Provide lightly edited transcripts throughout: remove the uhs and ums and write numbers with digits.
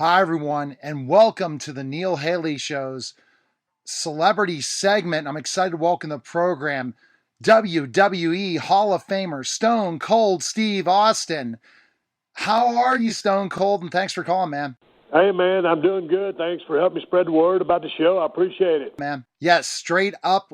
Hi, everyone, and welcome to the Neil Haley Show's celebrity segment. I'm excited to welcome the program WWE Hall of Famer Stone Cold Steve Austin. How are you, Stone Cold? And thanks for calling, man. Hey, man, I'm doing good. Thanks for helping me spread the word about the show. I appreciate it. Man, yes, straight up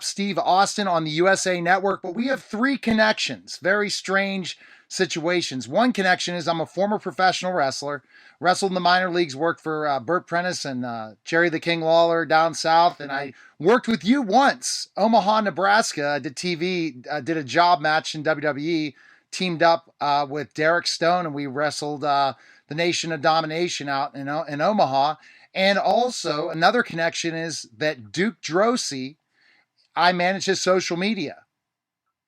Steve Austin on the USA Network. But we have three connections, very strange situations. One connection is I'm a former professional wrestler, wrestled in the minor leagues, worked for Burt Prentice and Jerry the King Lawler down south. And I worked with you once, Omaha, Nebraska. I did TV, did a job match in WWE, teamed up with Derek Stone, and we wrestled the Nation of Domination out in Omaha. And also another connection is that Duke Drosy, I manage his social media.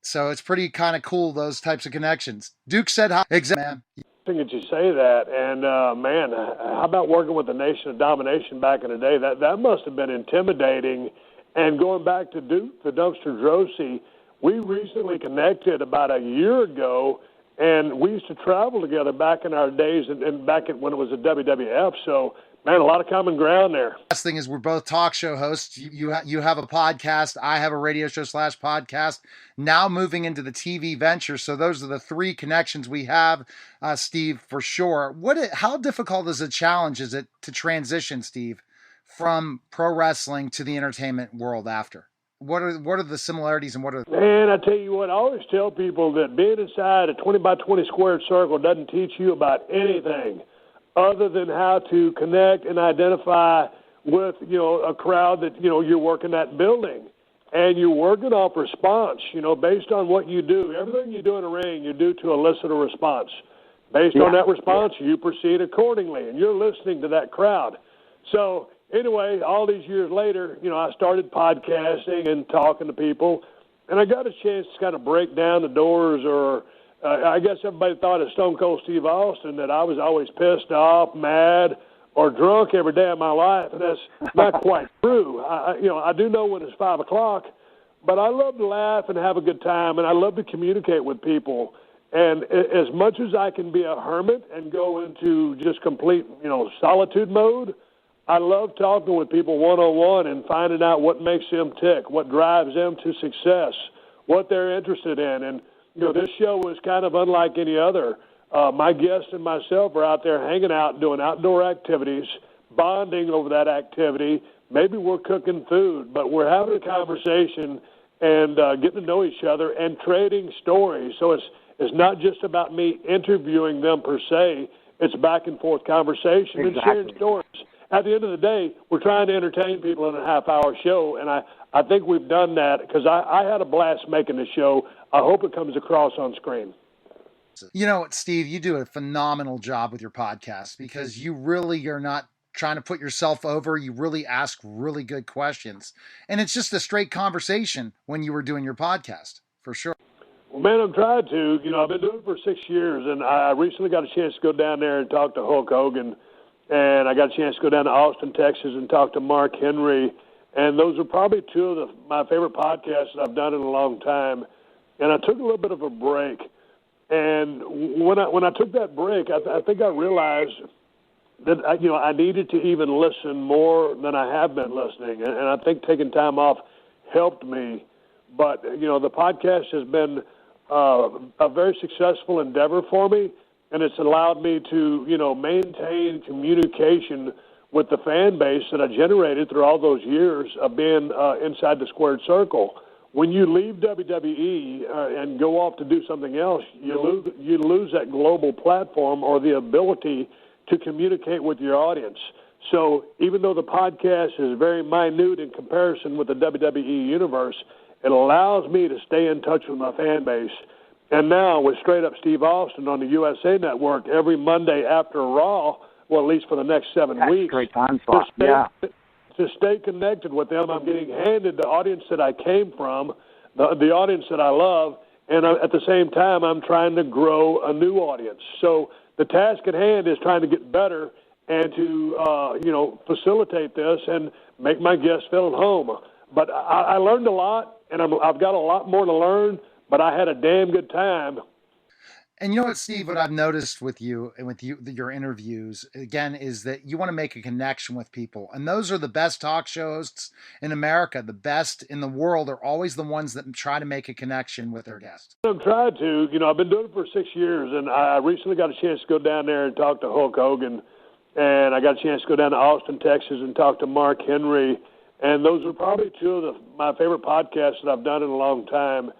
So it's pretty kind of cool, those types of connections. Duke said hi. Exactly, man. I think that you say that. And, man, how about working with the Nation of Domination back in the day? That must have been intimidating. And going back to Duke, the Dumpster Drosy, we recently connected about a year ago, and we used to travel together back in our days and back when it was a WWF. So, man, a lot of common ground there. Last thing is we're both talk show hosts. You have a podcast. I have a radio show / podcast. Now moving into the TV venture. So those are the three connections we have, Steve, for sure. How difficult is a challenge is it to transition, Steve, from pro wrestling to the entertainment world after? What are the similarities and what are... Man, I tell you what, I always tell people that being inside a 20 by 20 squared circle doesn't teach you about anything other than how to connect and identify with, a crowd that, you're working that building. And you're working off response, based on what you do. Everything you do in a ring, you do to elicit a response. Based on that response, you proceed accordingly, and you're listening to that crowd. So anyway, all these years later, I started podcasting and talking to people, and I got a chance to kind of break down the doors, or I guess everybody thought of Stone Cold Steve Austin that I was always pissed off, mad, or drunk every day of my life, and that's not quite true. I do know when it's 5 o'clock, but I love to laugh and have a good time, and I love to communicate with people. And as much as I can be a hermit and go into just complete, solitude mode, I love talking with people one-on-one and finding out what makes them tick, what drives them to success, what they're interested in. And, this show was kind of unlike any other. My guests and myself are out there hanging out, doing outdoor activities, bonding over that activity. Maybe we're cooking food, but we're having a conversation and getting to know each other and trading stories. So it's not just about me interviewing them per se. It's back and forth conversation and sharing stories. At the end of the day, we're trying to entertain people in a half-hour show, and I think we've done that because I had a blast making the show. I hope it comes across on screen. Steve, you do a phenomenal job with your podcast because you're not trying to put yourself over. You really ask really good questions. And it's just a straight conversation when you were doing your podcast, for sure. Well, man, I'm trying to. I've been doing it for 6 years, and I recently got a chance to go down there and talk to Hulk Hogan. And I got a chance to go down to Austin, Texas, and talk to Mark Henry. And those are probably two of my favorite podcasts that I've done in a long time. And I took a little bit of a break. And when I took that break, I think I realized that I needed to even listen more than I have been listening. And I think taking time off helped me. But, the podcast has been a very successful endeavor for me. And it's allowed me to, maintain communication with the fan base that I generated through all those years of being inside the squared circle. When you leave WWE and go off to do something else, you lose that global platform or the ability to communicate with your audience. So even though the podcast is very minute in comparison with the WWE universe, it allows me to stay in touch with my fan base. And now with Straight Up Steve Austin on the USA Network every Monday after Raw, well, at least for the next 7 weeks, great time slot. To stay connected with them, I'm getting handed the audience that I came from, the audience that I love, and at the same time, I'm trying to grow a new audience. So the task at hand is trying to get better and to, facilitate this and make my guests feel at home. But I learned a lot, and I've got a lot more to learn, but I had a damn good time. And you know what, Steve, what I've noticed with you and with your interviews, again, is that you want to make a connection with people. And those are the best talk show hosts in America. The best in the world are always the ones that try to make a connection with their guests. I'm trying to. I've been doing it for 6 years, and I recently got a chance to go down there and talk to Hulk Hogan. And I got a chance to go down to Austin, Texas, and talk to Mark Henry. And those are probably two of my favorite podcasts that I've done in a long time.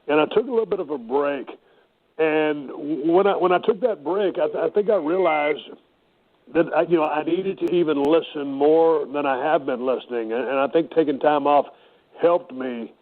And I took a little bit of a break. And when I took that break, I think I realized that I needed to even listen more than I have been listening, and I think taking time off helped me.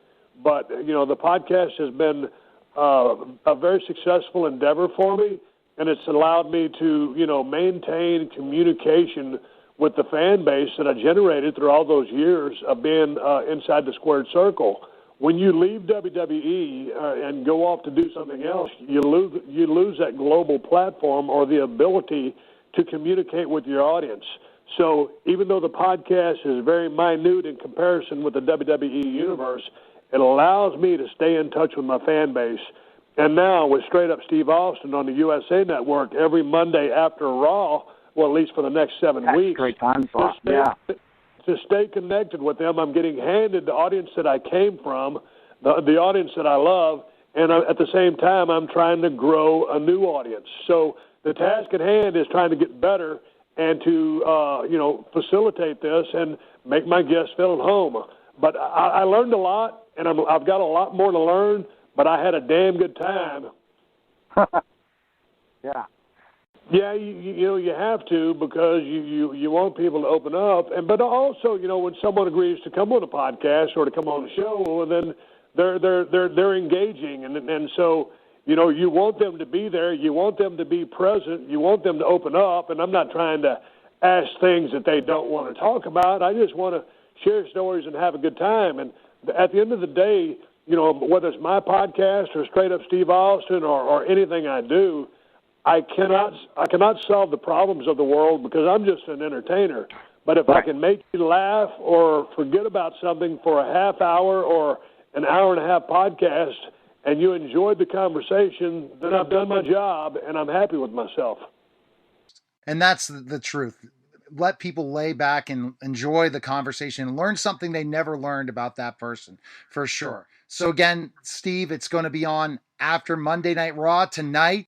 But the podcast has been a very successful endeavor for me, and it's allowed me to maintain communication with the fan base that I generated through all those years of being inside the squared circle. When you leave WWE and go off to do something else, you lose that global platform or the ability to communicate with your audience. So even though the podcast is very minute in comparison with the WWE universe, it allows me to stay in touch with my fan base. And now with Straight Up Steve Austin on the USA Network every Monday after Raw, well, at least for the next 7 weeks. Great time slot. Yeah. To stay connected with them, I'm getting handed the audience that I came from, the audience that I love, and at the same time, I'm trying to grow a new audience. So the task at hand is trying to get better and to facilitate this and make my guests feel at home. But I learned a lot, and I've got a lot more to learn. But I had a damn good time. Yeah. Yeah, you have to, because you want people to open up, but also when someone agrees to come on a podcast or to come on a show, well, then they're engaging, and so you want them to be there, you want them to be present, you want them to open up, and I'm not trying to ask things that they don't want to talk about. I just want to share stories and have a good time, and at the end of the day, whether it's my podcast or Straight Up Steve Austin or anything I do. I cannot solve the problems of the world because I'm just an entertainer. But if I can make you laugh or forget about something for a half hour or an hour and a half podcast and you enjoyed the conversation, then I've done my job and I'm happy with myself. And that's the truth. Let people lay back and enjoy the conversation and learn something they never learned about that person, for sure. So again, Steve, it's going to be on after Monday Night Raw tonight.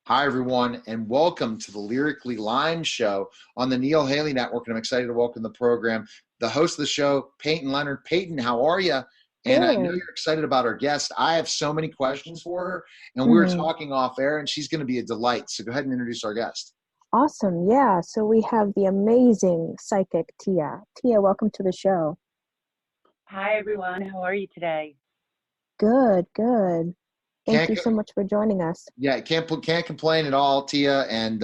Hi, everyone, and welcome to the Lyrically Lime Show on the Neil Haley Network. And I'm excited to welcome the program, the host of the show, Peyton Leonard. Peyton, how are you? And I know you're excited about our guest. I have so many questions for her, and we were talking off air, and she's going to be a delight. So go ahead and introduce our guest. Awesome. Yeah. So we have the amazing psychic, Tia. Tia, welcome to the show. Hi, everyone. How are you today? Good, good. Thank you so much for joining us. Yeah, can't complain at all, Tia. And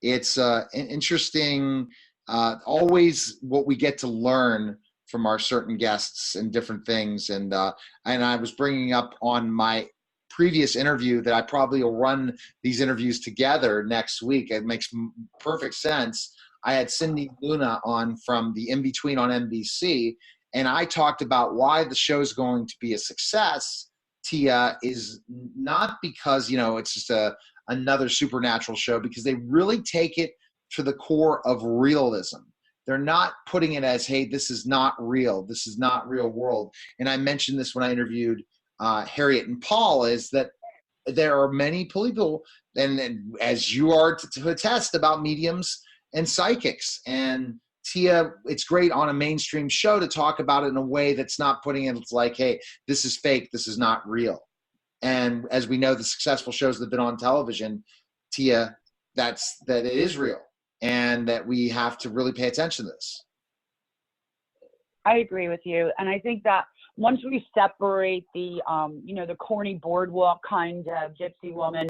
it's interesting, always what we get to learn from our certain guests and different things. And I was bringing up on my previous interview that I probably will run these interviews together next week. It makes perfect sense. I had Cindy Luna on from the In Between on NBC, and I talked about why the show's going to be a success. Tia, is not because it's just another supernatural show, because they really take it to the core of realism. They're not putting it as, hey, this is not real, this is not real world. And I mentioned this when I interviewed Harriet and Paul, is that there are many people, and as you are to attest, about mediums and psychics. And Tia, it's great on a mainstream show to talk about it in a way that's not putting it, it's like, hey, this is fake, this is not real. And as we know, the successful shows that have been on television, Tia, that it is real, and that we have to really pay attention to this. I agree with you. And I think that once we separate the, the corny boardwalk kind of gypsy woman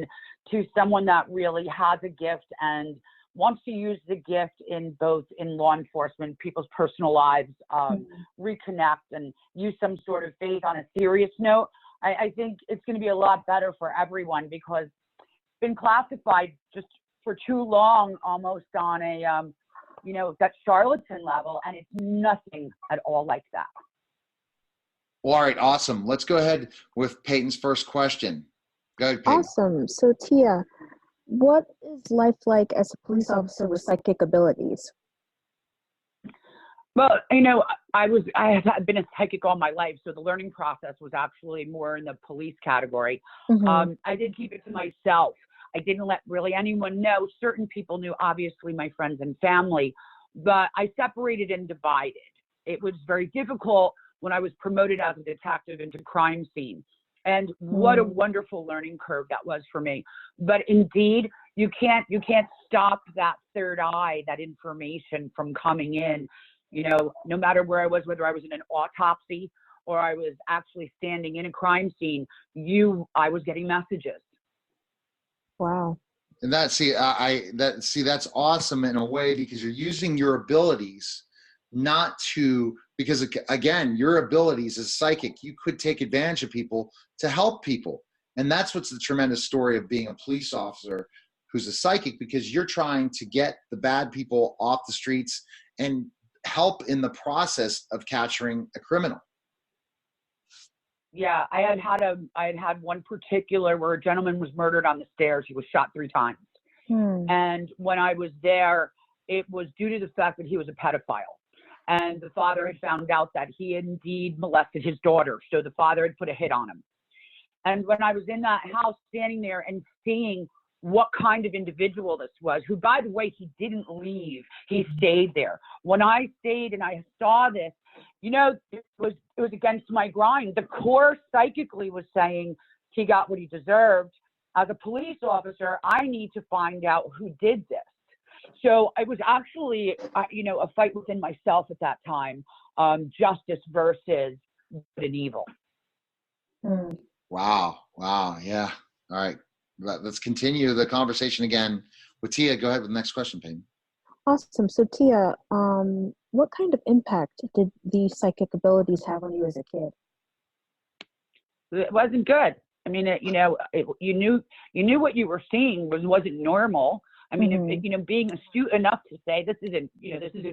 to someone that really has a gift and wants to use the gift in law enforcement, people's personal lives, reconnect and use some sort of faith on a serious note, I think it's going to be a lot better for everyone, because it's been classified just for too long almost on a, that charlatan level, and it's nothing at all like that. Well, all right, awesome. Let's go ahead with Peyton's first question. Go ahead, Peyton. Awesome. So Tia, what is life like as a police officer with psychic abilities? Well, I have been a psychic all my life, so the learning process was actually more in the police category. Mm-hmm. I did keep it to myself. I didn't let really anyone know. Certain people knew, obviously my friends and family, but I separated and divided. It was very difficult when I was promoted as a detective into crime scene. And what a wonderful learning curve that was for me. But indeed, you can't stop that third eye, that information from coming in. No matter where I was, whether I was in an autopsy or I was actually standing in a crime scene, I was getting messages. Wow. And that's awesome in a way, because you're using your abilities because again, your abilities as psychic, you could take advantage of people to help people. And that's what's the tremendous story of being a police officer who's a psychic, because you're trying to get the bad people off the streets and help in the process of capturing a criminal. Yeah, I had one particular where a gentleman was murdered on the stairs. He was shot 3 times. And when I was there, it was due to the fact that he was a pedophile. And the father had found out that he had indeed molested his daughter. So the father had put a hit on him. And when I was in that house standing there and seeing what kind of individual this was, who, by the way, he didn't leave. He stayed there. When I stayed and I saw this, it was against my grind. The core psychically was saying he got what he deserved. As a police officer, I need to find out who did this. So it was actually, a fight within myself at that time, justice versus good and evil. Wow. Yeah. All right. Let's continue the conversation again with Tia. Go ahead with the next question, Peyton. Awesome. So Tia, what kind of impact did these psychic abilities have on you as a kid? It wasn't good. I mean, you knew what you were seeing wasn't normal. I mean, being astute enough to say this isn't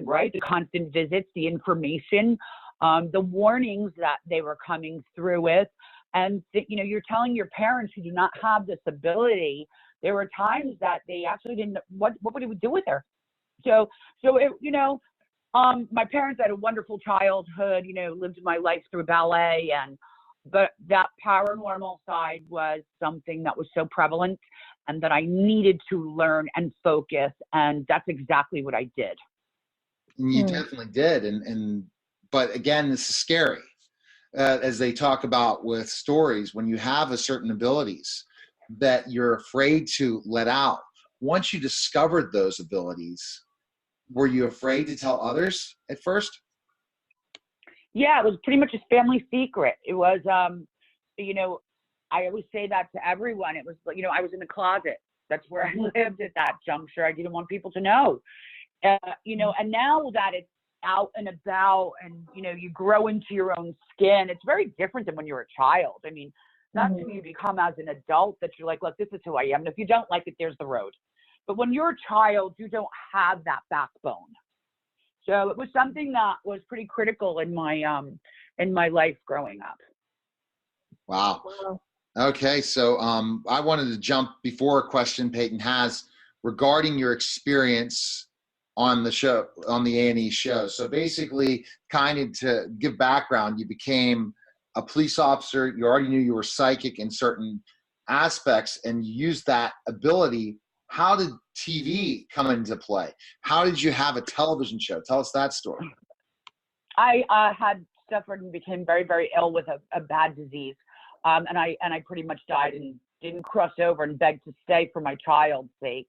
right. The constant visits, the information, the warnings that they were coming through with, and you're telling your parents who do not have this ability. There were times that they actually didn't. What would we do with her? So my parents had a wonderful childhood. Lived my life through ballet, but that paranormal side was something that was so prevalent and that I needed to learn and focus. And that's exactly what I did. And you definitely did. But again, this is scary. As they talk about with stories, when you have a certain abilities that you're afraid to let out. Once you discovered those abilities, were you afraid to tell others at first? Yeah, it was pretty much a family secret. It was, I always say that to everyone. It was, I was in the closet. That's where I lived at that juncture. I didn't want people to know, and now that it's out and about and, you grow into your own skin, it's very different than when you're a child. I mean, that's when you become as an adult that you're like, look, this is who I am. And if you don't like it, there's the road. But when you're a child, you don't have that backbone. So it was something that was pretty critical in my life growing up. Wow. Okay. So I wanted to jump before a question Peyton has regarding your experience on the show, on the A&E show. So basically, kind of to give background, you became a police officer. You already knew you were psychic in certain aspects and you used that ability. How did TV come into play? How did you have a television show? Tell us that story. I had suffered and became very, very ill with a bad disease. And I pretty much died and didn't cross over and beg to stay for my child's sake.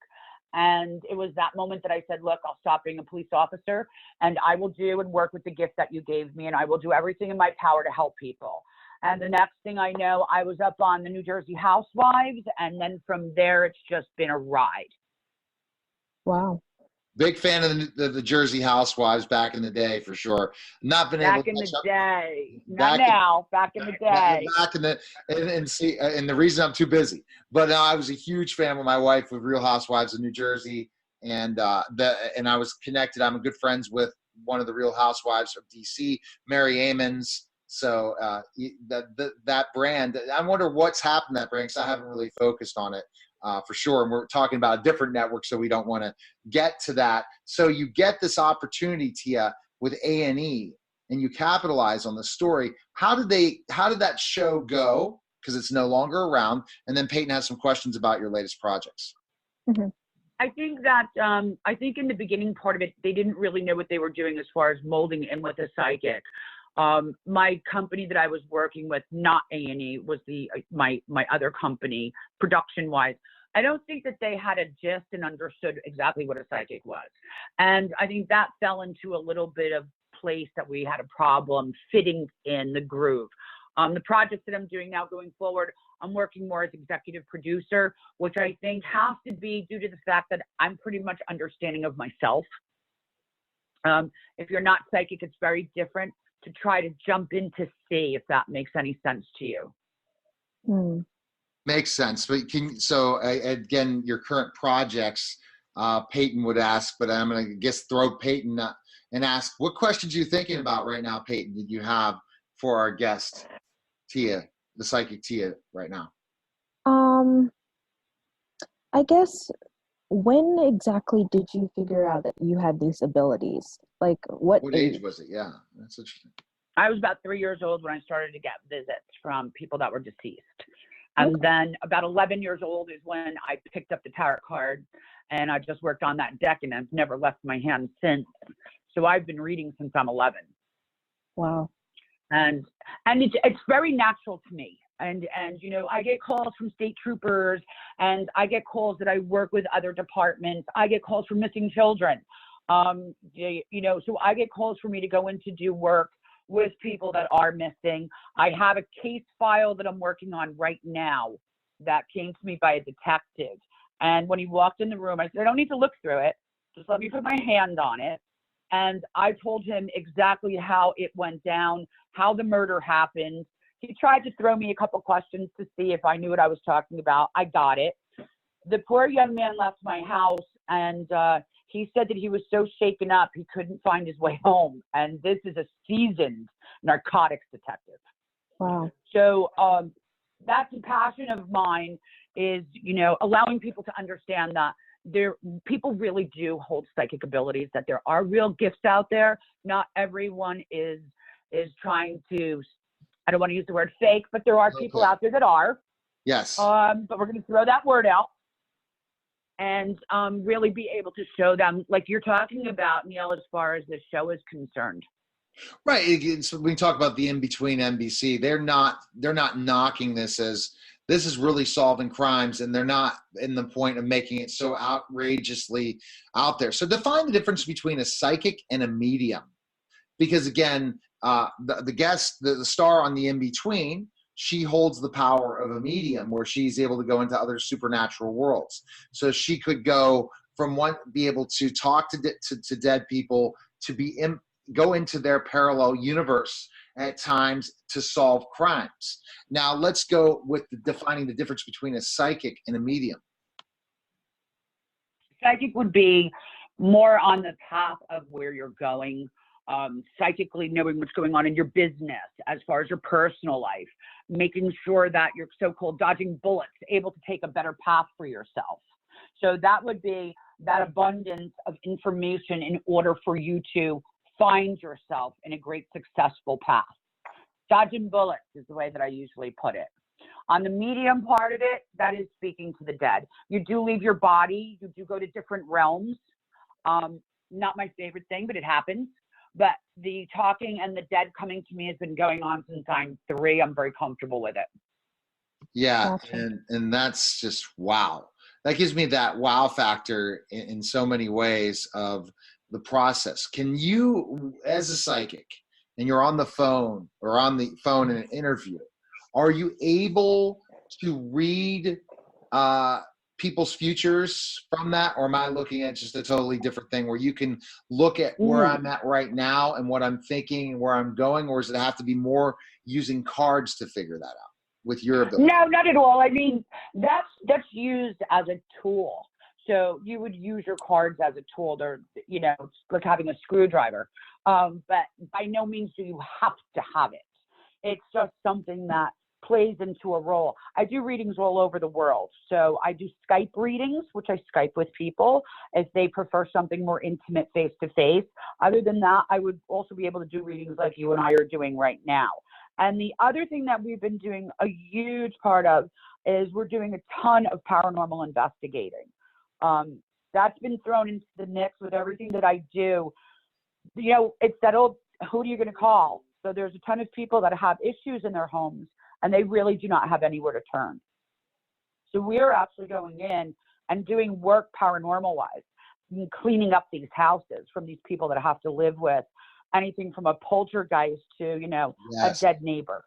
And it was that moment that I said, look, I'll stop being a police officer and I will do and work with the gift that you gave me. And I will do everything in my power to help people. And the next thing I know, I was up on the New Jersey Housewives. And then from there, it's just been a ride. Wow. Big fan of the Jersey Housewives back in the day, for sure. Not been able to back in the day, not now. Back in the day. Back in the and the reason I'm too busy, but I was a huge fan with my wife of Real Housewives of New Jersey, and I was connected. I'm good friends with one of the Real Housewives of DC, Mary Amons. So that brand, I wonder what's happened to that brand, because I haven't really focused on it for sure. And we're talking about a different network, so we don't want to get to that. So you get this opportunity, Tia, with A&E, and you capitalize on the story. How did that show go? Because it's no longer around. And then Peyton has some questions about your latest projects. Mm-hmm. I think that I think in the beginning part of it, they didn't really know what they were doing as far as molding in with a psychic. My company that I was working with, not A&E, was my other company, production wise. I don't think that they had a gist and understood exactly what a psychic was. And I think that fell into a little bit of place that we had a problem fitting in the groove. The projects that I'm doing now going forward, I'm working more as executive producer, which I think has to be due to the fact that I'm pretty much understanding of myself. If you're not psychic, it's very different to try to jump in to see if that makes any sense to you. Mm. Makes sense. But again, your current projects, Peyton would ask, but I'm going to guess throw Peyton and ask, what questions are you thinking about right now, Peyton, did you have for our guest, Tia, the psychic Tia, right now? I guess, when exactly did you figure out that you had these abilities? Like, what age was it? Yeah, that's interesting. I was about 3 years old when I started to get visits from people that were deceased. And then about 11 years old is when I picked up the tarot card, and I just worked on that deck, and I've never left my hand since. So I've been reading since I'm 11. Wow. And it's very natural to me. And you know, I get calls from state troopers, and I get calls that I work with other departments. I get calls from missing children. You know, so I get calls for me to go in to do work with people that are missing. I have a case file that I'm working on right now that came to me by a detective. And when he walked in the room, I said, I don't need to look through it. Just let me put my hand on it. And I told him exactly how it went down, how the murder happened. He tried to throw me a couple questions to see if I knew what I was talking about. I got it. The poor young man left my house, and he said that he was so shaken up he couldn't find his way home. And this is a seasoned narcotics detective. Wow. So that's a passion of mine, is, you know, allowing people to understand that people really do hold psychic abilities, that there are real gifts out there. Not everyone is trying to, I don't want to use the word fake, but there are people out there that are. Yes. But we're going to throw that word out and really be able to show them, like you're talking about, Neil, as far as the show is concerned. Right. So when we talk about the in-between NBC, they're not knocking this as this is really solving crimes, and they're not in the point of making it so outrageously out there. So define the difference between a psychic and a medium, because again, the guest, the star on the in-between, she holds the power of a medium where she's able to go into other supernatural worlds. So she could go from be able to talk to dead people, to go into their parallel universe at times to solve crimes. Now let's go with defining the difference between a psychic and a medium. Psychic would be more on the path of where you're going, psychically knowing what's going on in your business as far as your personal life, making sure that you're so-called dodging bullets, able to take a better path for yourself. So that would be that abundance of information in order for you to find yourself in a great successful path. Dodging bullets is the way that I usually put it. On the medium part of it, that is speaking to the dead. You do leave your body. You do go to different realms. Not my favorite thing, but it happens. But the talking and the dead coming to me has been going on since I'm 3. I'm very comfortable with it. Yeah, Gotcha. and that's just wow. That gives me that wow factor in so many ways of the process. Can you, as a psychic, and you're on the phone in an interview, are you able to read people's futures from that, or am I looking at just a totally different thing where you can look at where I'm at right now and what I'm thinking and where I'm going, or does it have to be more using cards to figure that out with your ability? No, not at all. I mean, that's used as a tool. So you would use your cards as a tool. They're, you know, it's like having a screwdriver. But by no means do you have to have it. It's just something that plays into a role. I do readings all over the world. So I do Skype readings, which I Skype with people if they prefer something more intimate face-to-face. Other than that, I would also be able to do readings like you and I are doing right now. And the other thing that we've been doing a huge part of is we're doing a ton of paranormal investigating. That's been thrown into the mix with everything that I do. You know, it's that old, who are you going to call? So there's a ton of people that have issues in their homes and they really do not have anywhere to turn. So we're actually going in and doing work paranormal wise, cleaning up these houses from these people that have to live with anything from a poltergeist to, you know, Yes. a dead neighbor.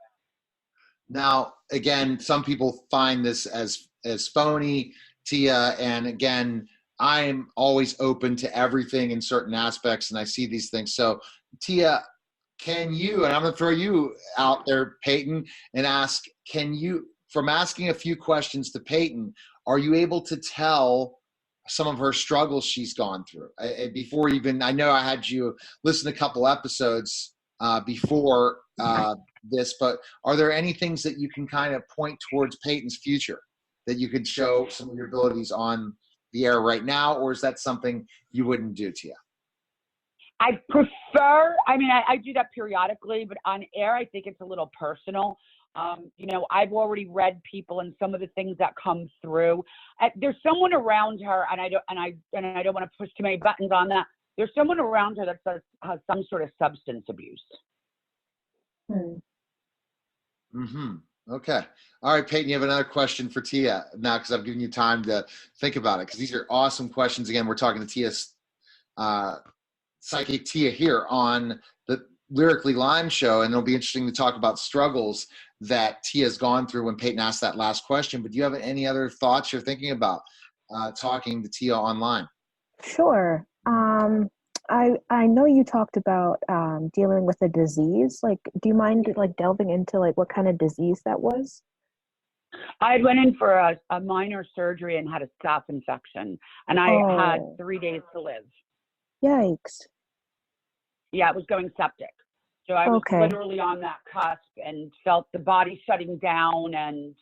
Now, again, some people find this as phony, Tia, and again, I'm always open to everything in certain aspects, and I see these things. So, Tia, can you, and I'm going to throw you out there, Peyton, and ask, can you, from asking a few questions to Peyton, are you able to tell some of her struggles she's gone through? Before even, I know I had you listen to a couple episodes before this, but are there any things that you can kind of point towards Peyton's future that you could show some of your abilities on the air right now, or is that something you wouldn't do, Tia? I prefer, I mean, I do that periodically, but on air, I think it's a little personal. You know, I've already read people and some of the things that come through. There's someone around her, and I don't want to push too many buttons on that. There's someone around her that has some sort of substance abuse. Okay. All right, Peyton, you have another question for Tia now because I've given you time to think about it, because these are awesome questions. Again, we're talking to Tia's psychic Tia here on the Lyrically Lime show, and it'll be interesting to talk about struggles that Tia's gone through when Peyton asked that last question. But do you have any other thoughts you're thinking about talking to Tia online? Sure. I know you talked about dealing with a disease. Like, do you mind like delving into like what kind of disease that was? I went in for a minor surgery and had a staph infection, and I had 3 days to live. Yikes. Yeah, it was going septic. So I was literally on that cusp and felt the body shutting down, and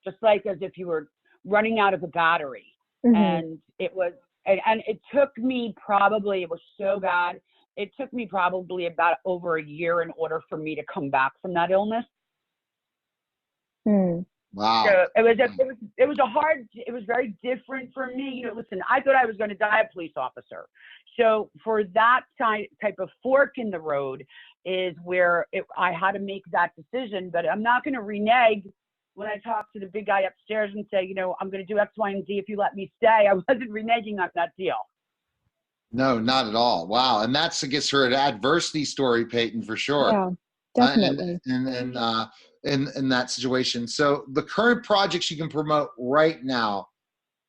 just like as if you were running out of a battery. And it was, and it took me probably, it was so bad, it took me probably about over a year in order for me to come back from that illness. Wow. So it was very different for me. You know, listen, I thought I was going to die a police officer. So for that type of fork in the road is where I had to make that decision. But I'm not going to renege when I talk to the big guy upstairs and say, you know, I'm going to do X, Y, and Z if you let me stay. I wasn't reneging on that deal. No, not at all. Wow. And that's, I guess, her adversity story, Peyton, for sure. Yeah, definitely. In that situation. So the current projects you can promote right now,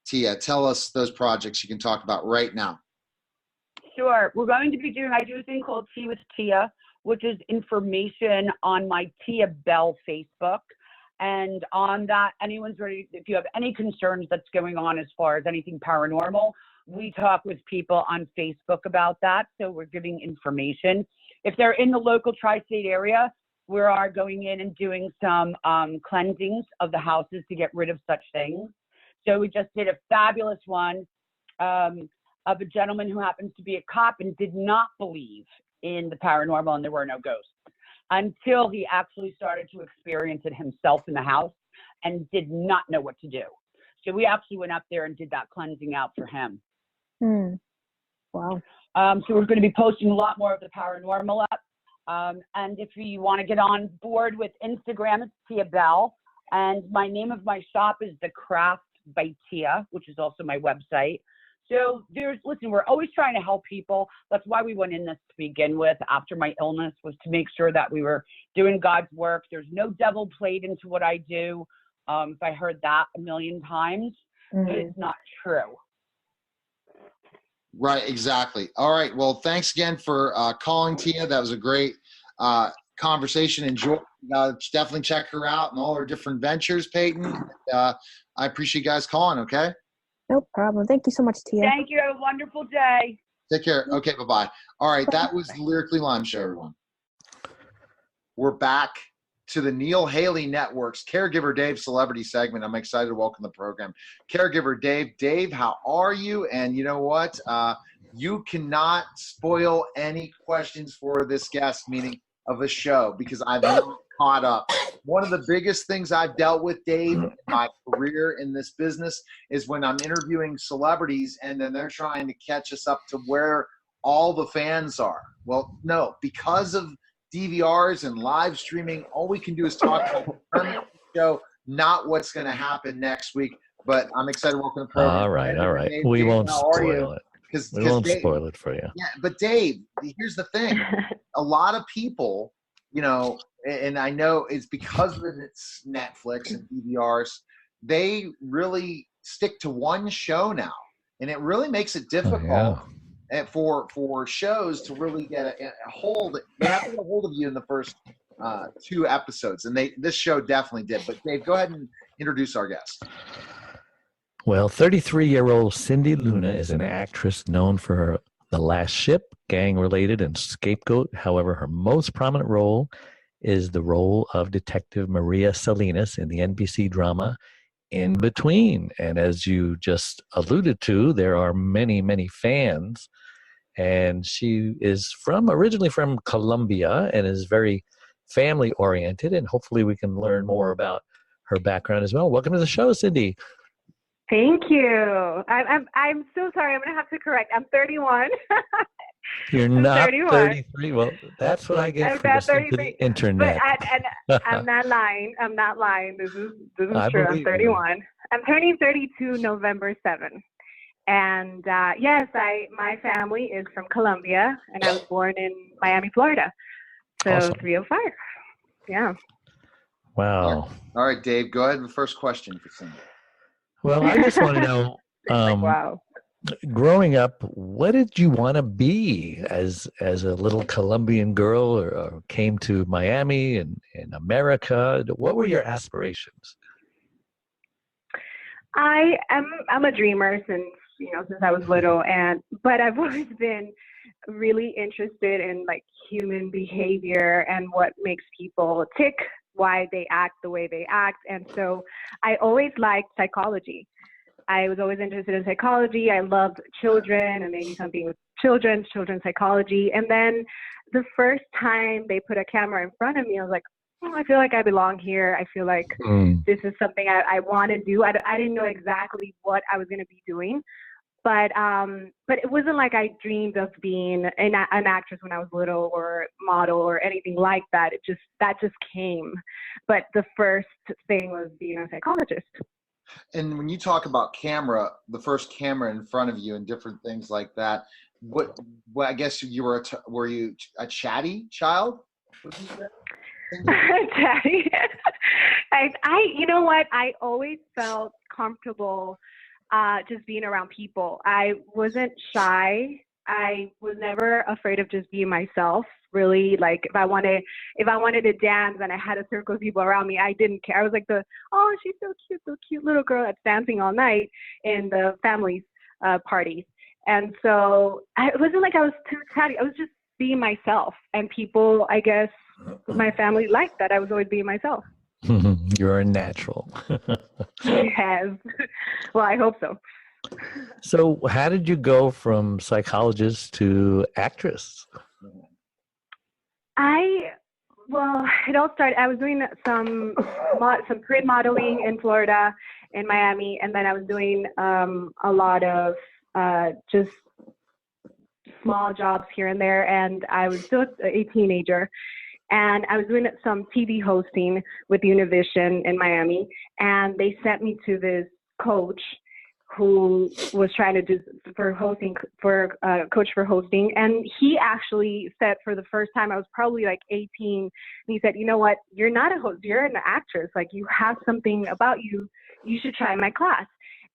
Tia, tell us those projects you can talk about right now. Sure. We're going to be doing, I do a thing called Tea with Tia, which is information on my Tia Bell Facebook. And on that, anyone's ready, if you have any concerns that's going on as far as anything paranormal, we talk with people on Facebook about that. So we're giving information. If they're in the local tri-state area, we are going in and doing some cleansings of the houses to get rid of such things. So we just did a fabulous one of a gentleman who happens to be a cop and did not believe in the paranormal and there were no ghosts until he actually started to experience it himself in the house and did not know what to do. So we actually went up there and did that cleansing out for him. Wow. So we're going to be posting a lot more of the paranormal up. And if you want to get on board with Instagram, it's Tia Bell. And my name of my shop is The Craft by Tia, which is also my website. So listen, we're always trying to help people. That's why we went in this to begin with after my illness, was to make sure that we were doing God's work. There's no devil played into what I do. If I heard that a million times, it's not true. Right, exactly. All right. Well, thanks again for calling, Tia. That was a great conversation. Enjoy. Definitely check her out and all her different ventures, Peyton. I appreciate you guys calling, okay? No problem. Thank you so much, Tia. Thank you. Have a wonderful day. Take care. Okay, bye-bye. All right, that was the Lyrically Lime show, everyone. We're back. to the Neil Haley Network's Caregiver Dave Celebrity segment. I'm excited to welcome the program. Caregiver Dave. Dave, how are you? And you know what? You cannot spoil any questions for this guest, meaning of a show, because I've not caught up. One of the biggest things I've dealt with, Dave, in my career in this business is when I'm interviewing celebrities and then they're trying to catch us up to where all the fans are. Well, no, because of DVRs and live streaming, all we can do is talk about the current show, not what's going to happen next week. But I'm excited to welcome the program. All right. Dave, We Dave, won't how are you? spoil it. We won't Dave, spoil it for you. Yeah, but Dave, here's the thing. A lot of people, you know, and I know it's because of it's Netflix and DVRs, they really stick to one show now. And it really makes it difficult for shows to really get a hold. They have to get a hold of you in the first 2 episodes. And this show definitely did. But Dave, go ahead and introduce our guest. Well, 33-year-old Cindy Luna is an actress known for her The Last Ship, Gang-Related, and Scapegoat. However, her most prominent role is the role of Detective Maria Salinas in the NBC drama In Between. And as you just alluded to, there are many, many fans. And she is originally from Colombia and is very family-oriented. And hopefully we can learn more about her background as well. Welcome to the show, Cindy. Thank you. I'm so sorry. I'm gonna have to correct. I'm 31. You're not 31. 33. Well, that's what I get for listening to the internet. But I'm not lying. I'm not lying. This is true. I'm 31. You. I'm turning 32 November 7th. And yes, my family is from Colombia, and I was born in Miami, Florida. So Awesome. 305. Yeah. Wow. All right, Dave, go ahead with the first question for Cindy. Well, I just want to know, wow. Growing up, what did you want to be as a little Colombian girl or came to Miami and in America? What were your aspirations? I'm a dreamer since I was little, but I've always been really interested in like human behavior and what makes people tick, why they act the way they act. And so I always liked psychology. I was always interested in psychology. I loved children and maybe something with children's psychology. And then the first time they put a camera in front of me, I was like, oh, I feel like I belong here. I feel like this is something I want to do. I didn't know exactly what I was going to be doing. But it wasn't like I dreamed of being an actress when I was little or model or anything like that. That just came. But the first thing was being a psychologist. And when you talk about camera, the first camera in front of you and different things like that, what I guess you were you a chatty child? Chatty. You know what? I always felt comfortable just being around people. I wasn't shy. I was never afraid of just being myself. Really, like if I wanted to dance and I had a circle of people around me, I didn't care. I was like she's so cute little girl that's dancing all night in the family's parties. And so it wasn't like I was too chatty. I was just being myself. And people, I guess, my family liked that I was always being myself. You're a natural. Yes. Well, I hope so. So how did you go from psychologist to actress? It all started, I was doing some print modeling in Florida, in Miami, and then I was doing a lot of just small jobs here and there, and I was still a teenager. And I was doing some TV hosting with Univision in Miami, and they sent me to this coach who was trying to do coach for hosting. And he actually said for the first time, I was probably like 18, and he said, you know what, you're not a host, you're an actress. Like you have something about you, you should try my class.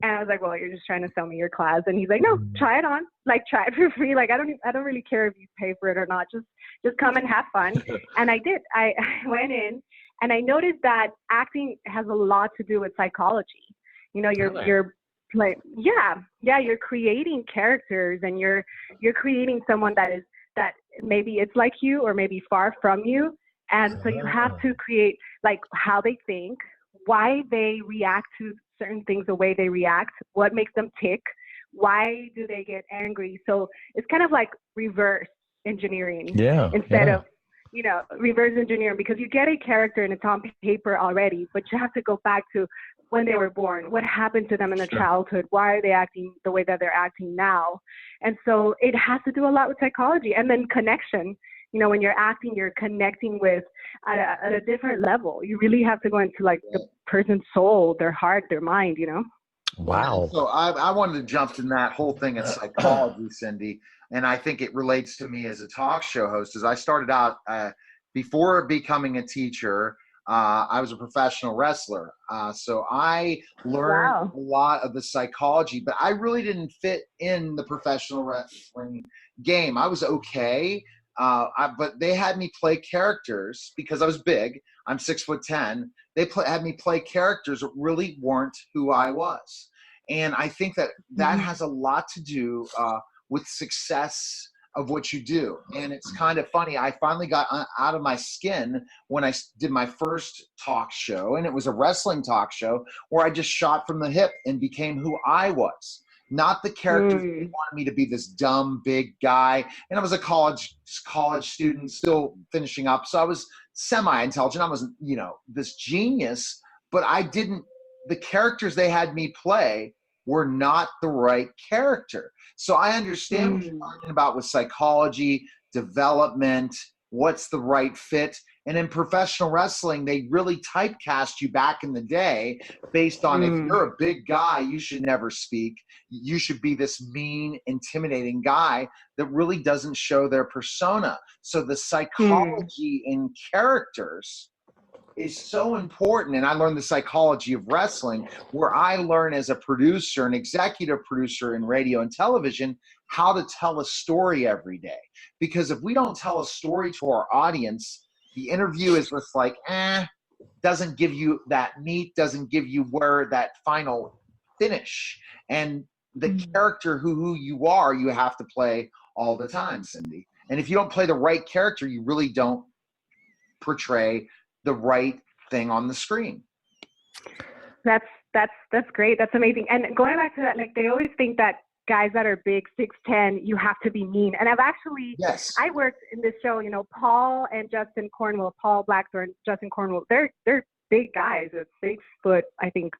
And I was like, well, you're just trying to sell me your class. And he's like, no, try it on, like try it for free. Like, I don't really care if you pay for it or not. Just come and have fun. And I did. I went in and I noticed that acting has a lot to do with psychology. You know, you're like, you're creating characters and you're creating someone that maybe it's like you or maybe far from you. And so you have to create like how they think, why they react to certain things the way they react, what makes them tick, why do they get angry. So it's kind of like reverse engineering instead of, you know, reverse engineering, because you get a character and it's on paper already, but you have to go back to when they were born, what happened to them in their childhood, why are they acting the way that they're acting now. And so it has to do a lot with psychology, and then connection. You know, when you're acting, you're connecting with at a different level. You really have to go into like the person's soul, their heart, their mind, you know? Wow. So I wanted to jump in that whole thing in psychology, Cindy, and I think it relates to me as a talk show host. As I started out, before becoming a teacher, I was a professional wrestler. So I learned a lot of the psychology, but I really didn't fit in the professional wrestling game. I was okay. But they had me play characters because I was big. I'm 6'10". They had me play characters that really weren't who I was. And I think that has a lot to do with success of what you do. And it's kind of funny. I finally got out of my skin when I did my first talk show, and it was a wrestling talk show where I just shot from the hip and became who I was. Not the characters who wanted me to be this dumb, big guy. And I was a college student still finishing up. So I was semi-intelligent. I wasn't, you know, this genius, but the characters they had me play were not the right character. So I understand what you're talking about with psychology, development, what's the right fit. And in professional wrestling, they really typecast you back in the day based on if you're a big guy, you should never speak. You should be this mean, intimidating guy that really doesn't show their persona. So the psychology in characters is so important. And I learned the psychology of wrestling, where I learn as a producer, an executive producer in radio and television, how to tell a story every day. Because if we don't tell a story to our audience, the interview is just like, doesn't give you that meat, doesn't give you where that final finish. And the character who you are, you have to play all the time, Cindy. And if you don't play the right character, you really don't portray the right thing on the screen. That's great. That's amazing. And going back to that, like they always think that guys that are big, 6'10", you have to be mean. And I've actually, I worked in this show, you know, Paul and Justin Cornwell, Paul Blackthorne, Justin Cornwell, they're big guys. It's 6 foot, I think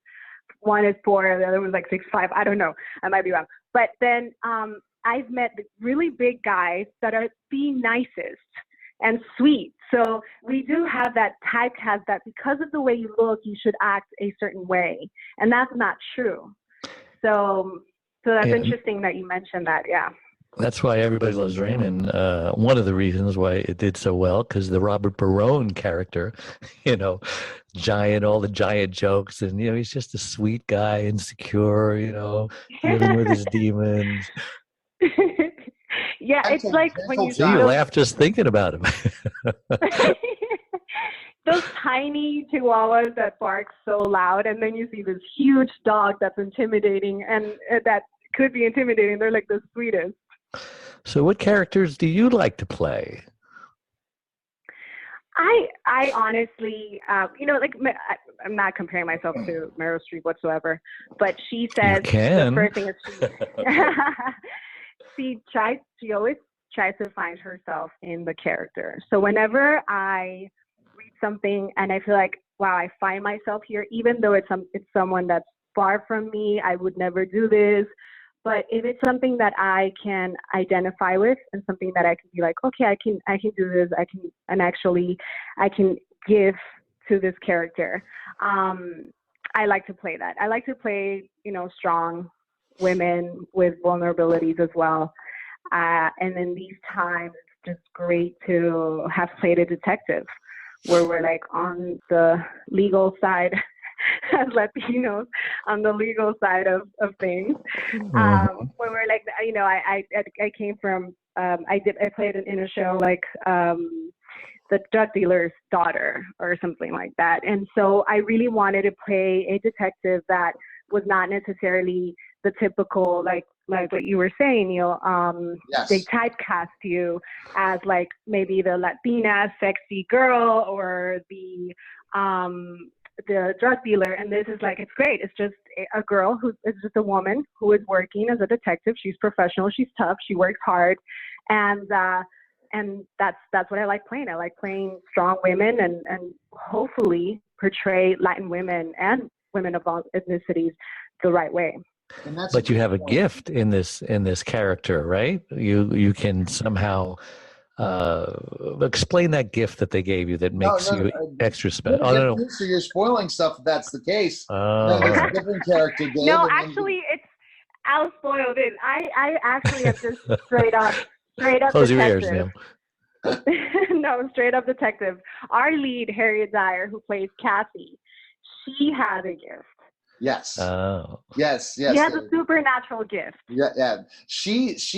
one is 4, the other one's like 6'5". I don't know. I might be wrong. But then I've met really big guys that are the nicest and sweet. So we do have that typecast that because of the way you look, you should act a certain way. And that's not true. So that's interesting that you mentioned that. Yeah. That's why Everybody Loves Raymond. One of the reasons why it did so well, because the Robert Barone character, you know, all the giant jokes, and, you know, he's just a sweet guy, insecure, you know, living with his demons. Yeah, it's like when you see, you laugh just thinking about him. Those tiny chihuahuas that bark so loud, and then you see this huge dog that's intimidating, and that could be intimidating. They're like the sweetest. So what characters do you like to play? I honestly, you know, like I'm not comparing myself to Meryl Streep whatsoever, but she says the first thing is she always tries to find herself in the character. So whenever I read something and I feel like, wow, I find myself here, even though it's someone that's far from me, I would never do this. But if it's something that I can identify with and something that I can be like, okay, I can do this, I can give to this character. I like to play that. I like to play, you know, strong women with vulnerabilities as well. And in these times, it's just great to have played a detective where we're like on the legal side as Latinos, on the legal side of things. Where we're like, you know, I came from, I played in a show like the drug dealer's daughter or something like that. And so I really wanted to play a detective that was not necessarily the typical like what you were saying, Yes. they typecast you as like maybe the Latina sexy girl or the drug dealer, and this is like, it's great. It's just a girl it's just a woman who is working as a detective. She's professional, she's tough, she works hard, and that's what I like playing. I like playing strong women and hopefully portray Latin women and women of all ethnicities the right way. And that's But you have a gift in this character, right? You can somehow explain that gift that they gave you that makes you extra special. Oh, no. So you're spoiling stuff if that's the case. Oh, No, that's a different character, Gabe. No, actually, I'll spoil it. I actually am just straight up close detective. your ears, ma'am. No, straight up detective. Our lead, Harriet Dyer, who plays Cassie, she has a gift. Yes. Oh. Yes. She has a supernatural gift. Yeah. She's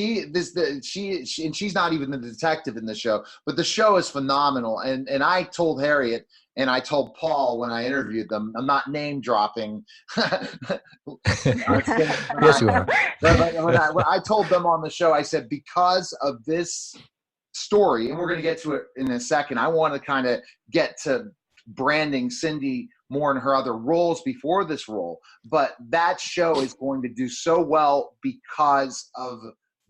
not even the detective in the show, but the show is phenomenal. And I told Harriet and I told Paul when I interviewed them, I'm not name dropping. Yes, you are. When I told them on the show, I said, because of this story, and we're going to get to it in a second, I want to kind of get to branding Cindy more in her other roles before this role, but that show is going to do so well because of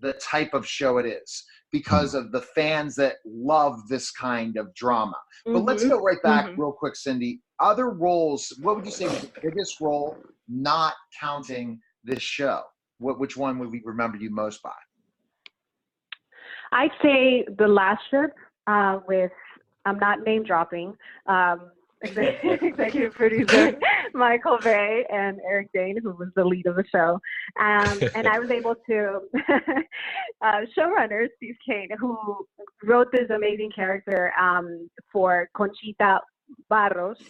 the type of show it is, because of the fans that love this kind of drama. But let's go right back real quick, Cindy. Other roles, what would you say was the biggest role, not counting this show? Which one would we remember you most by? I'd say The Last Ship with, I'm not name dropping, executive producer Michael Bay and Eric Dane, who was the lead of the show. And I was able to, showrunner Steve Kane, who wrote this amazing character for Conchita Barros.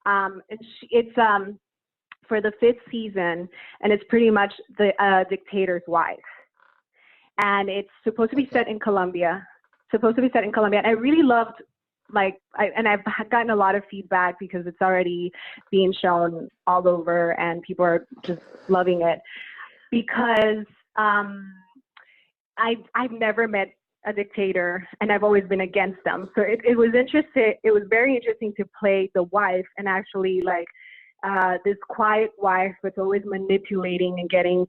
And it's for the 5th season, and it's pretty much the dictator's wife. And it's supposed to be set in Colombia. And I really loved, and I've gotten a lot of feedback because it's already being shown all over and people are just loving it, because I've never met a dictator and I've always been against them. So it was interesting. It was very interesting to play the wife and actually this quiet wife that's always manipulating and getting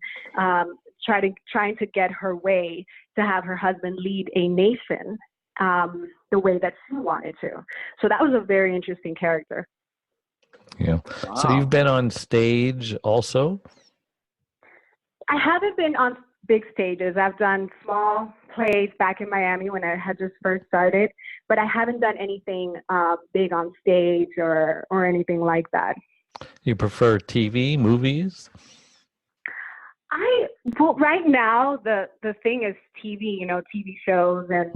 trying to get her way to have her husband lead a nation the way that she wanted to. So that was a very interesting character. Yeah. Wow. So you've been on stage also? I haven't been on big stages. I've done small plays back in Miami when I had just first started, but I haven't done anything big on stage or anything like that. You prefer TV, movies? Well, right now the thing is TV, TV shows, and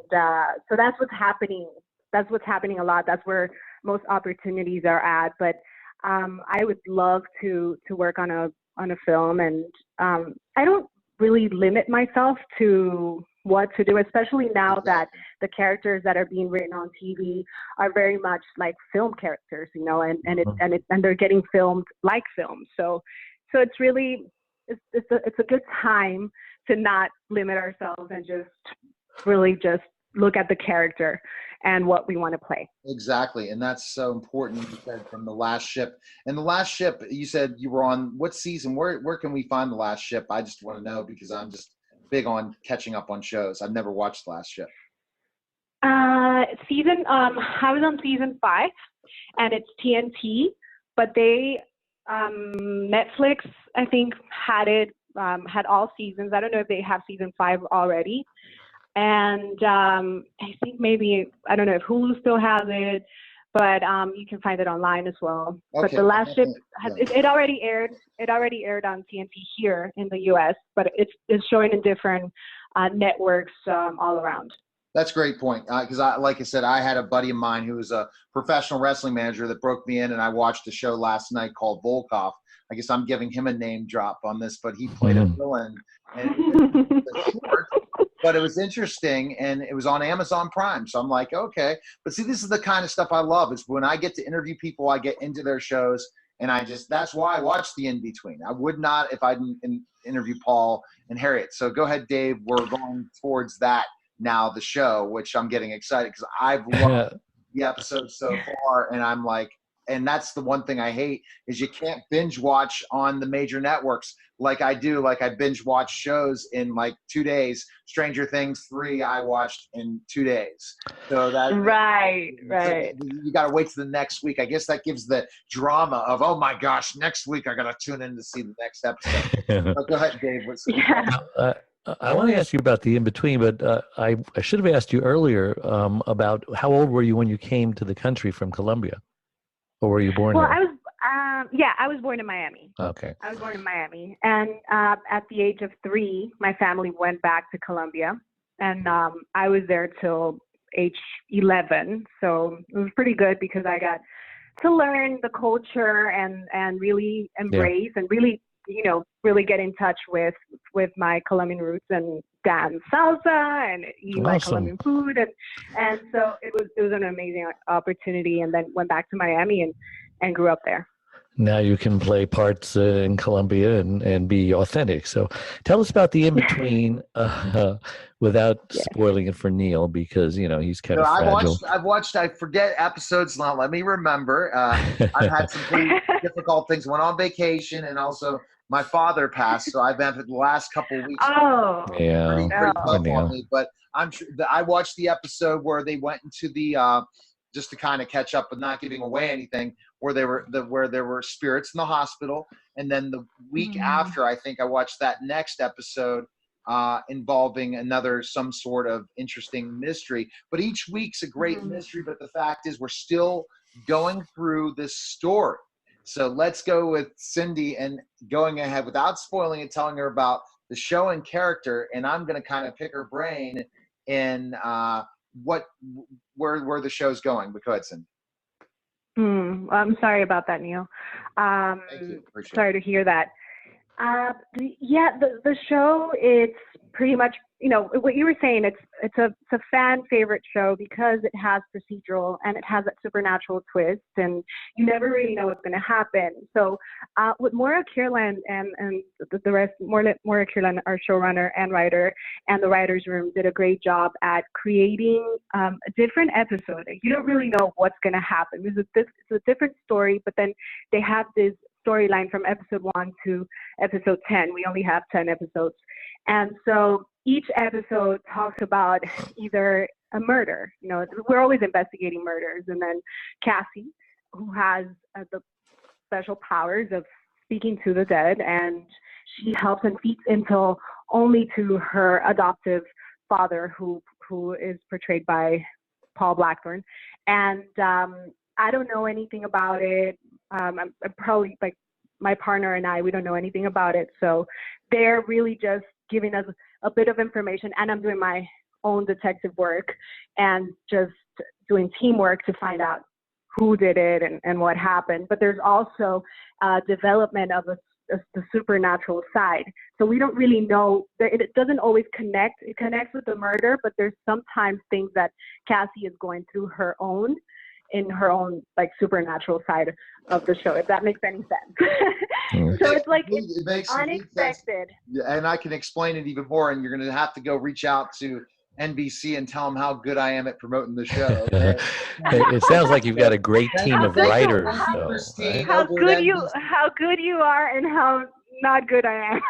so that's what's happening. That's what's happening a lot. That's where most opportunities are at. But I would love to work on a film, and I don't really limit myself to what to do, especially now that the characters that are being written on TV are very much like film characters, and they're getting filmed like film. So it's really it's a good time to not limit ourselves and just really just look at the character and what we want to play. Exactly. And that's so important. You said from The Last Ship. And The Last Ship, you said you were on what season? Where can we find The Last Ship? I just want to know, because I'm just big on catching up on shows. I've never watched The Last Ship. I was on season 5, and it's TNT, but Netflix, I think, had all seasons. I don't know if they have season 5 already. And I think maybe, I don't know if Hulu still has it, but you can find it online as well. Okay. But The Last Ship, it already aired. It already aired on TNT here in the U.S., but it's showing in different networks all around. That's a great point. Because like I said, I had a buddy of mine who was a professional wrestling manager that broke me in, and I watched a show last night called Volkov. I guess I'm giving him a name drop on this, but he played a villain. And it was short, but it was interesting, and it was on Amazon Prime. So I'm like, okay. But see, this is the kind of stuff I love, is when I get to interview people, I get into their shows, And that's why I watched the In Between. I would not if I didn't interview Paul and Harriet. So go ahead, Dave. We're going towards that now, the show, which I'm getting excited because I've loved the episode so far. And I'm like, and that's the one thing I hate is you can't binge watch on the major networks like I do. Like I binge watch shows in like 2 days. Stranger Things 3 I watched in 2 days. So that right. You got to wait till the next week. I guess that gives the drama of, oh my gosh, next week I got to tune in to see the next episode. But go ahead, Dave. I want to ask you about the In Between, but I should have asked you earlier about how old were you when you came to the country from Colombia? Or were you born Well, there? I was born in Miami. Okay. I was born in Miami. And at the age of 3, my family went back to Colombia. And I was there till age 11. So it was pretty good because I got to learn the culture and really embrace and really, really get in touch with my Colombian roots and dance salsa and eat my Colombian food. And so it was an amazing opportunity, and then went back to Miami and grew up there. Now you can play parts in Colombia and be authentic. So tell us about the In Between without spoiling it for Neil, because he's kind of fragile. I've watched. I forget episodes. Now let me remember. I've had some pretty difficult things. Went on vacation, and also my father passed. So I've been for the last couple of weeks. Oh, pretty tough on me. But I'm sure I watched the episode where they went into the just to kind of catch up, but not giving away anything. Where there were spirits in the hospital, and then the week after, I think I watched that next episode involving some sort of interesting mystery. But each week's a great mystery. But the fact is, we're still going through this story. So let's go with Cindy and going ahead without spoiling it, telling her about the show and character, and I'm going to kind of pick her brain in where the show's going. But go ahead, Cindy. I'm sorry about that, Neil. Thank you. Sorry to hear that. The show, it's pretty much, what you were saying, it's a fan favorite show because it has procedural and it has that supernatural twist, and you never really know what's going to happen. So with Maura Kierland and the rest, Maura Kierland, our showrunner and writer, and the writer's room did a great job at creating a different episode. You don't really know what's going to happen. It's a different story, but then they have this storyline from episode 1 to episode 10. We only have 10 episodes. And so each episode talks about either a murder. We're always investigating murders. And then Cassie, who has the special powers of speaking to the dead, and she helps and feeds intel only to her adoptive father, who is portrayed by Paul Blackthorne. And I don't know anything about it. I'm probably, like, my partner and I, we don't know anything about it. So they're really just giving us a bit of information, and I'm doing my own detective work and just doing teamwork to find out who did it and what happened. But there's also development of the supernatural side. So we don't really know, it doesn't always connect. It connects with the murder, but there's sometimes things that Cassie is going through in her own like supernatural side of the show, if that makes any sense. So it's like it makes unexpected. And I can explain it even more, and you're going to have to go reach out to NBC and tell them how good I am at promoting the show. Okay? It sounds like you've got a great team of writers. How good you are, and how not good I am.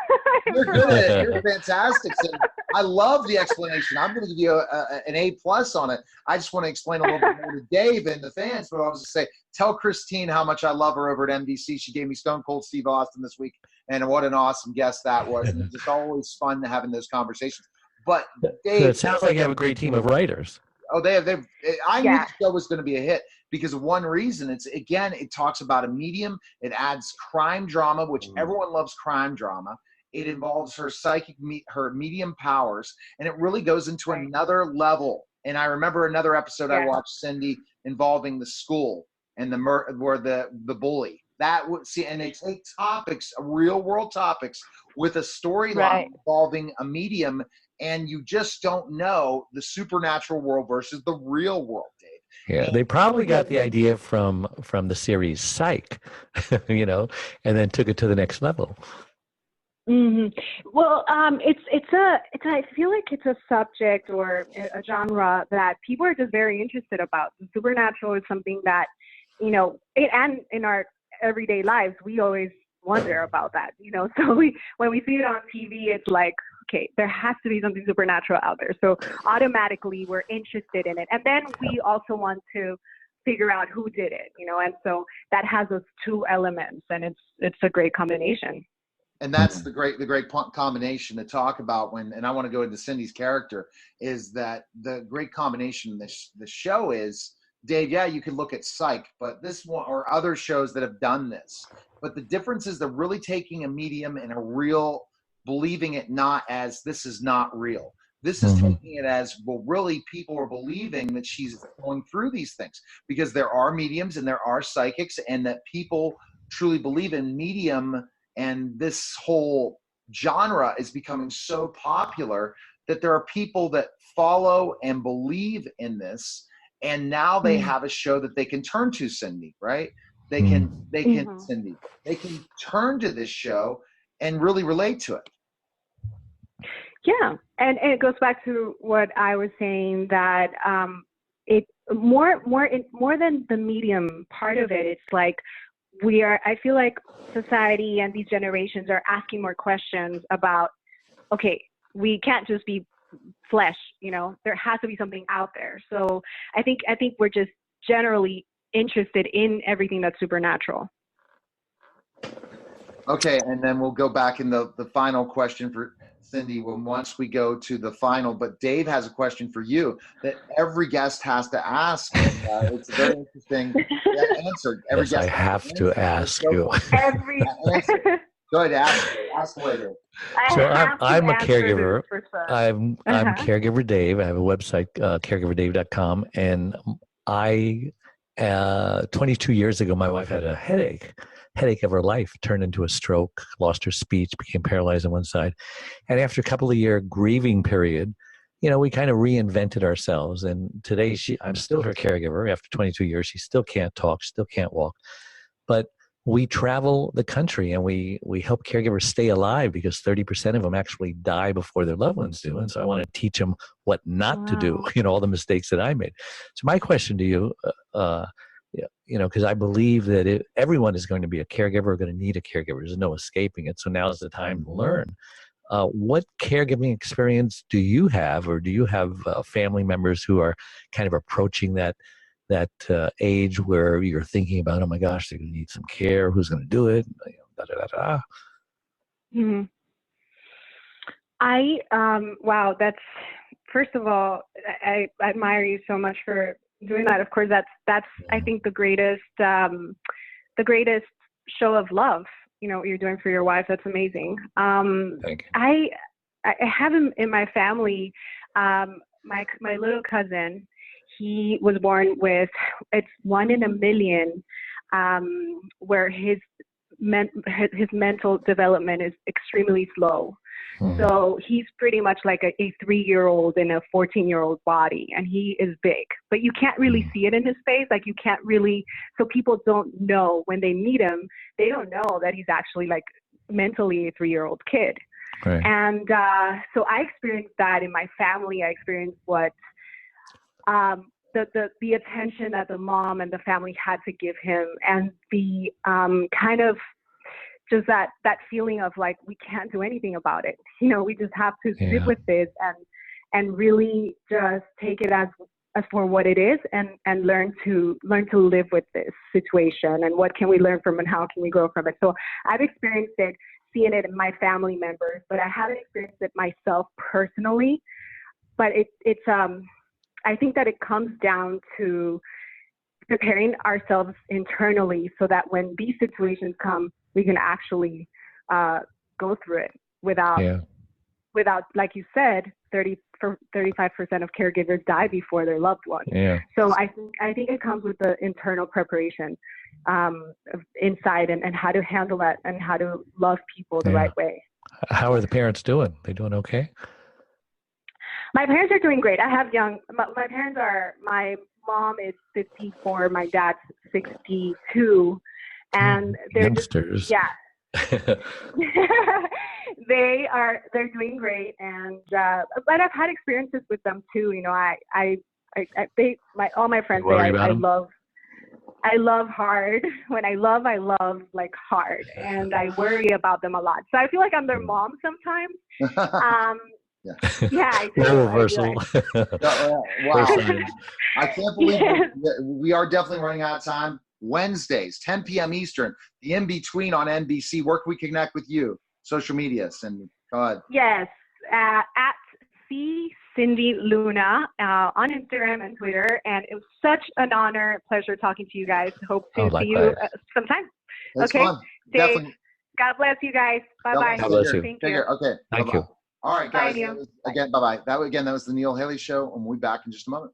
You're good. You're fantastic. So I love the explanation. I'm going to give you an A+ on it. I just want to explain a little bit more to Dave and the fans, but I was going to say, tell Christine how much I love her over at NBC. She gave me Stone Cold Steve Austin this week, and what an awesome guest that was. And it's just always fun having those conversations. But Dave, so it sounds like you have a great team of writers. Oh, I knew the show was going to be a hit because of one reason. It talks about a medium. It adds crime drama, which everyone loves crime drama. It involves her her medium powers, and it really goes into another level. And I remember another episode I watched, Cindy, involving the school and the bully. And they take topics, real world topics, with a storyline involving a medium, and you just don't know the supernatural world versus the real world, Dave. Yeah, they probably got the idea from the series Psych, you know, and then took it to the next level. hmm Well, I feel like it's a subject or a genre that people are just very interested about. The supernatural is something that, and in our everyday lives, we always wonder about that, So when we see it on TV, it's like, okay, there has to be something supernatural out there. So automatically we're interested in it. And then we also want to figure out who did it, and so that has those two elements, and it's a great combination. And that's the great combination to talk about and I want to go into Cindy's character, is that the great combination in the show is, Dave, yeah, you could look at Psych, but this one or other shows that have done this, but the difference is they're really taking a medium and a real, believing it not as this is not real. This is taking it as, well, really people are believing that she's going through these things because there are mediums and there are psychics, and that people truly believe in medium. And this whole genre is becoming so popular that there are people that follow and believe in this. And now they have a show that they can turn to, Cindy, right? They can, Cindy, they can turn to this show and really relate to it. Yeah. And it goes back to what I was saying, that it more than the medium part of it, it's like, I feel like society and these generations are asking more questions about, okay, we can't just be flesh, there has to be something out there. So I think we're just generally interested in everything that's supernatural. Okay, and then we'll go back in the final question for Cindy once we go to the final. But Dave has a question for you that every guest has to ask. It's very interesting answer. Every Yes, guest I have to ask you. Go ahead, ask away, Dave. So I'm a caregiver. I'm Caregiver Dave. I have a website, caregiverdave.com, and 22 years ago, my wife had a headache of her life, turned into a stroke, lost her speech, became paralyzed on one side. And after a couple of year grieving period, we kind of reinvented ourselves. And today I'm still her caregiver. After 22 years, she still can't talk, still can't walk. But we travel the country and we help caregivers stay alive, because 30% of them actually die before their loved ones do. And so I want to teach them what not to do, all the mistakes that I made. So my question to you, because I believe that everyone is going to be a caregiver, going to need a caregiver. There's no escaping it. So now's the time to learn. What caregiving experience do you have, or do you have family members who are kind of approaching that age where you're thinking about, oh my gosh, they're going to need some care. Who's going to do it? Wow. That's, first of all, I admire you so much for doing that. Of course, that's I think the greatest show of love, what you're doing for your wife. That's amazing. Thank you. I have in my family, my little cousin. He was born with, it's 1 in a million, where his mental development is extremely slow. So he's pretty much like a 3-year-old in a 14-year-old body, and he is big, but you can't really see it in his face. Like, you can't really, so people don't know when they meet him, they don't know that he's actually like mentally a 3-year-old kid. Right. And so I experienced that in my family. I experienced what the attention that the mom and the family had to give him, and the kind of just that feeling of like, we can't do anything about it. We just have to sit with this and really just take it as for what it is, and learn to live with this situation, and what can we learn from it, and how can we grow from it. So I've experienced it, seeing it in my family members, but I haven't experienced it myself personally. But it's I think that it comes down to preparing ourselves internally so that when these situations come, we can actually go through it without, like you said, 35% of caregivers die before their loved one. Yeah. So I think it comes with the internal preparation inside, and how to handle that, and how to love people the right way. How are the parents doing? They doing okay? My parents are doing great. I have my parents are, my mom is 54, my dad's 62, and they're youngsters. just, yeah. They're doing great, and but I've had experiences with them too. You know, all my friends say I love hard. When I love like hard, and I worry about them a lot. So I feel like I'm their mom sometimes. Yeah, I do. Reversal. Wow. I can't believe we are definitely running out of time. Wednesdays, 10 p.m. Eastern, the In-Between on NBC. Where can we connect with you? Social medias and go ahead. Yes, at Cindy Luna on Instagram and Twitter. And it was such an honor, pleasure talking to you guys. Hope to see you sometime. It's okay. Fun. Definitely. God bless you guys. Bye-bye. God bless you. Thank you. Okay. Thank you. All right, guys. Bye, Neil. Again, bye-bye. That was the Neil Haley Show, and we'll be back in just a moment.